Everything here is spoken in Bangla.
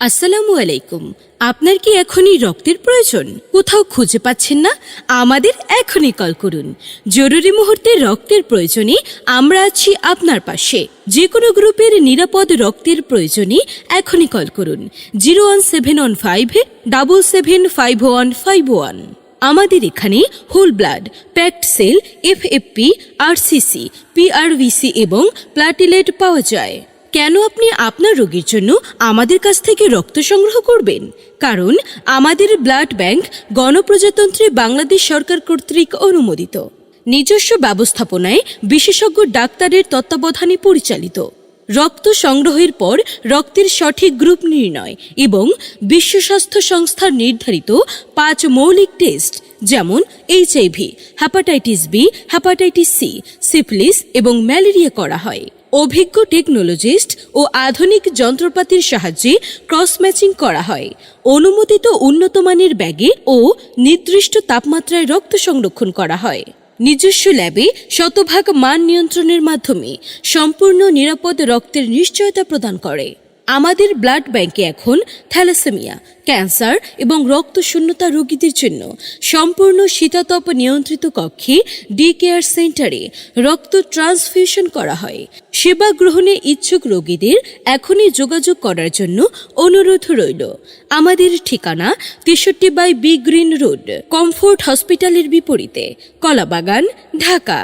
আসসালামু আলাইকুম। আপনার কি এখনই রক্তের প্রয়োজন? কোথাও খুঁজে পাচ্ছেন না? আমাদের এখনই কল করুন। জরুরি মুহূর্তে রক্তের প্রয়োজনে আমরা আছি আপনার পাশে। যে কোনো গ্রুপের নিরাপদ রক্তের প্রয়োজনে এখনই কল করুন 01715775151। আমাদের এখানে whole blood, packed cell, FFP, RCC, PRBC এবং প্লাটিলেট পাওয়া যায়। কেন আপনি আপনার রোগীর জন্য আমাদের কাছ থেকে রক্ত সংগ্রহ করবেন? কারণ আমাদের ব্লাড ব্যাংক গণপ্রজাতন্ত্রী বাংলাদেশ সরকার কর্তৃক অনুমোদিত, নিজস্ব ব্যবস্থাপনায় বিশেষজ্ঞ ডাক্তারের তত্ত্বাবধানে পরিচালিত। রক্ত সংগ্রহের পর রক্তের সঠিক গ্রুপ নির্ণয় এবং বিশ্ব স্বাস্থ্য সংস্থার নির্ধারিত 5 মৌলিক টেস্ট যেমন HIV, hepatitis B, hepatitis C, syphilis এবং ম্যালেরিয়া করা হয়। অভিজ্ঞ টেকনোলজিস্ট ও আধুনিক যন্ত্রপাতির সাহায্যে ক্রস ম্যাচিং করা হয়। অনুমোদিত উন্নত মানের ব্যাগে ও নির্দিষ্ট তাপমাত্রায় রক্ত সংরক্ষণ করা হয়। নিজস্ব ল্যাবে শতভাগ মান নিয়ন্ত্রণের মাধ্যমে সম্পূর্ণ নিরাপদ রক্তের নিশ্চয়তা প্রদান করে। আমাদের ব্লাড ব্যাংকে এখন থ্যালাসেমিয়া, ক্যান্সার এবং রক্ত শূন্যতা রোগীদের জন্য সম্পূর্ণ শীতাতপ নিয়ন্ত্রিত কক্ষে ডি কেয়ার সেন্টারে রক্ত ট্রান্সফিউশন করা হয়। সেবা গ্রহণে ইচ্ছুক রোগীদের এখনই যোগাযোগ করার জন্য অনুরোধ রইল। আমাদের ঠিকানা 63/বি গ্রিন রোড, কমফোর্ট হসপিটালের বিপরীতে, কলাবাগান, ঢাকা।